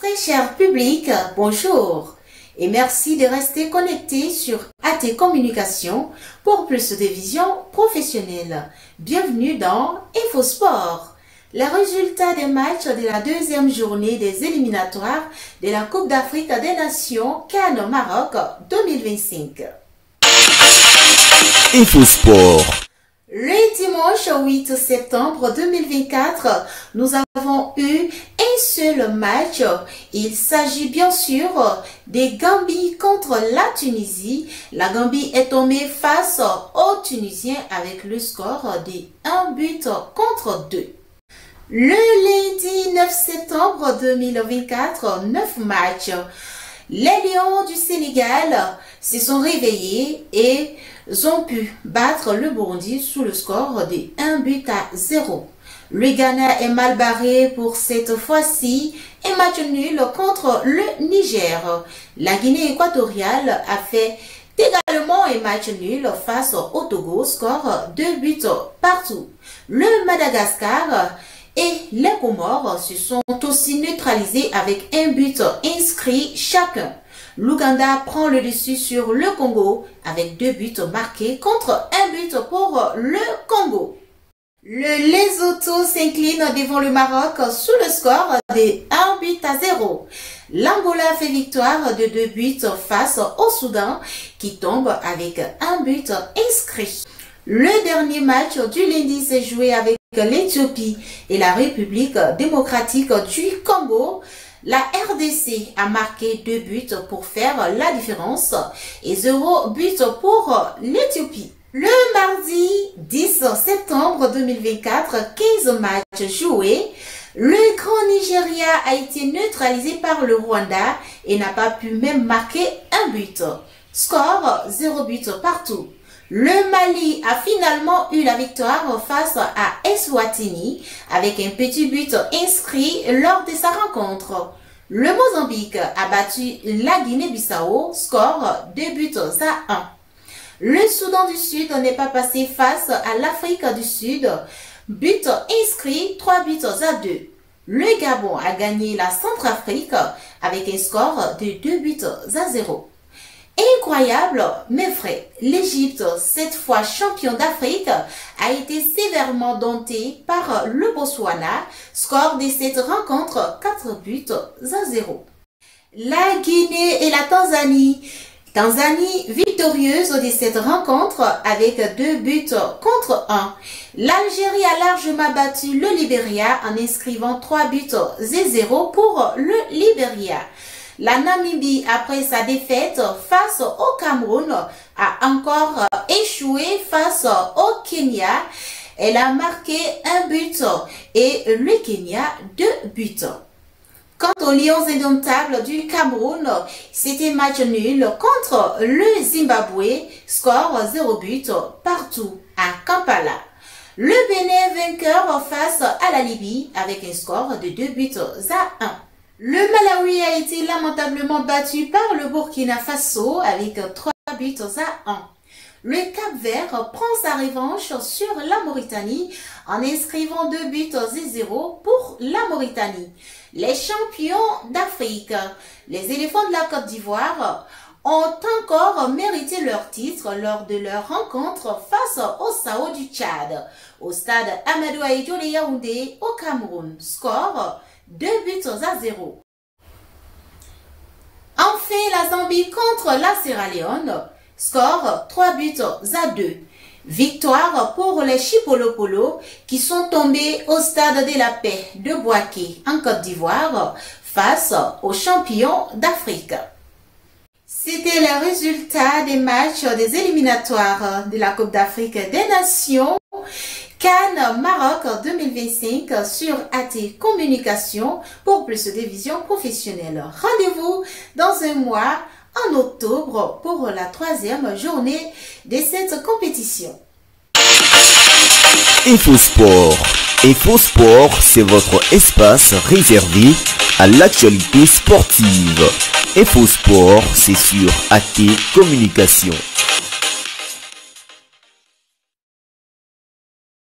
Très cher public, bonjour et merci de rester connecté sur AT Communication pour plus de visions professionnelles. Bienvenue dans InfoSport. Les résultats des matchs de la deuxième journée des éliminatoires de la Coupe d'Afrique des Nations CAN Maroc 2025. InfoSport. Le dimanche 8 septembre 2024, nous avons eu un seul match. Il s'agit bien sûr des Gambie contre la Tunisie. La Gambie est tombée face aux Tunisiens avec le score de 1 but contre 2. Le lundi 9 septembre 2024, 9 matchs. Les Lions du Sénégal se sont réveillés et ont pu battre le Burundi sous le score de 1 but à 0. Le Ghana est mal barré pour cette fois-ci et match nul contre le Niger. La Guinée équatoriale a fait également un match nul face au Togo, score 2 buts partout. Le Madagascar et les Comores se sont aussi neutralisés avec un but inscrit chacun. L'Ouganda prend le dessus sur le Congo avec 2 buts marqués contre 1 but pour le Congo. Le Lesotho s'incline devant le Maroc sous le score de 1 but à 0. L'Angola fait victoire de 2 buts face au Soudan qui tombe avec 1 but inscrit. Le dernier match du lundi s'est joué avec l'Éthiopie et la République démocratique du Congo. La RDC a marqué 2 buts pour faire la différence et 0 but pour l'Éthiopie. Le mardi 10 septembre 2024, 15 matchs joués. Le Grand Nigeria a été neutralisé par le Rwanda et n'a pas pu même marquer un but. Score 0 but partout. Le Mali a finalement eu la victoire face à Eswatini avec un petit but inscrit lors de sa rencontre. Le Mozambique a battu la Guinée-Bissau, score 2 buts à 1. Le Soudan du Sud n'est pas passé face à l'Afrique du Sud, but inscrit 3 buts à 2. Le Gabon a gagné la Centrafrique avec un score de 2 buts à 0. Incroyable, mais vrai, l'Égypte, cette fois champion d'Afrique, a été sévèrement domptée par le Botswana, score de cette rencontre 4 buts à 0. La Guinée et la Tanzanie. Tanzanie victorieuse de cette rencontre avec 2 buts contre 1. L'Algérie a largement battu le Libéria en inscrivant 3 buts à 0 pour le Libéria. La Namibie, après sa défaite face au Cameroun, a encore échoué face au Kenya. Elle a marqué 1 but et le Kenya 2 buts. Quant aux Lions indomptables du Cameroun, c'était match nul contre le Zimbabwe, score 0 but partout à Kampala. Le Bénin vainqueur face à la Libye avec un score de 2 buts à 1. Le Malawi a été lamentablement battu par le Burkina Faso avec 3 buts à 1. Le Cap-Vert prend sa revanche sur la Mauritanie en inscrivant 2 buts à 0 pour la Mauritanie. Les champions d'Afrique, les éléphants de la Côte d'Ivoire, ont encore mérité leur titre lors de leur rencontre face au Sao du Tchad, au stade Amadou Ahidjo de Yaoundé au Cameroun. Score 2 buts à 0. Enfin, la Zambie contre la Sierra Leone, score 3 buts à 2. Victoire pour les Chipolopolo qui sont tombés au stade de la paix de Bouaké en Côte d'Ivoire face aux champions d'Afrique. C'était le résultat des matchs des éliminatoires de la Coupe d'Afrique des Nations CAN Maroc 2025 sur AT Communication pour plus de visions professionnelles. Rendez-vous dans un mois en octobre pour la 3e journée de cette compétition. InfoSport. InfoSport, c'est votre espace réservé à l'actualité sportive. InfoSport, c'est sur AT Communication.